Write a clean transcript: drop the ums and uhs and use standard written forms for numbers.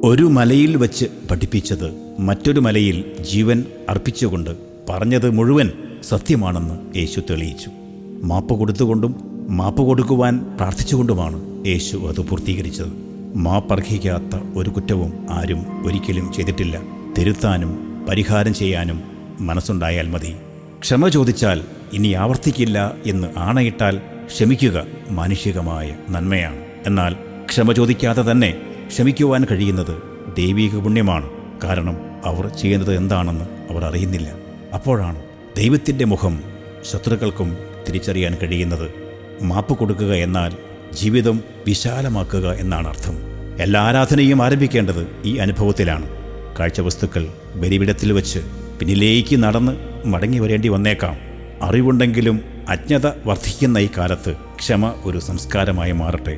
ഒരു മലയിൽ വച്ച് പഠിപ്പിച്ചത് മറ്റൊരു മലയിൽ ജീവൻ അർപ്പിച്ചുകൊണ്ട് പറഞ്ഞത് മുഴുവൻ സത്യമാണെന്ന് യേശു തെളിയിച്ചു. മാപ്പ് കൊടുത്തുകൊണ്ടും മാപ്പ് കൊടുക്കുവാൻ പ്രാർത്ഥിച്ചുകൊണ്ടുമാണ് യേശു അത് പൂർത്തീകരിച്ചത്. മാപ്പർഹിക്കാത്ത ഒരു കുറ്റവും ആരും ഒരിക്കലും ചെയ്തിട്ടില്ല. തിരുത്താനും പരിഹാരം ചെയ്യാനും മനസ്സുണ്ടായാൽ മതി. ക്ഷമ ചോദിച്ചാൽ ഇനി ആവർത്തിക്കില്ല എന്ന് ആണയിട്ടാൽ ക്ഷമിക്കുക മാനുഷികമായ നന്മയാണ്. എന്നാൽ ക്ഷമ ചോദിക്കാതെ തന്നെ ക്ഷമിക്കുവാൻ കഴിയുന്നത് ദൈവിക പുണ്യമാണ്. കാരണം അവർ ചെയ്യുന്നത് എന്താണെന്ന് അവർ അറിയുന്നില്ല. അപ്പോഴാണ് ദൈവത്തിൻ്റെ മുഖം ശത്രുക്കൾക്കും തിരിച്ചറിയാൻ കഴിയുന്നത്. മാപ്പ് കൊടുക്കുക എന്നാൽ ജീവിതം വിശാലമാക്കുക എന്നാണ് അർത്ഥം. എല്ലാ ആരാധനയും ആരംഭിക്കേണ്ടത് ഈ അനുഭവത്തിലാണ്. കാഴ്ചവസ്തുക്കൾ ബലിപീഠത്തിൽ വച്ച് പിന്നിലേക്ക് നടന്ന് മടങ്ങി വരേണ്ടി വന്നേക്കാം. അറിവുണ്ടെങ്കിലും അജ്ഞത വർദ്ധിക്കുന്ന ഈ കാലത്ത് ക്ഷമ ഒരു സംസ്കാരമായി മാറട്ടെ.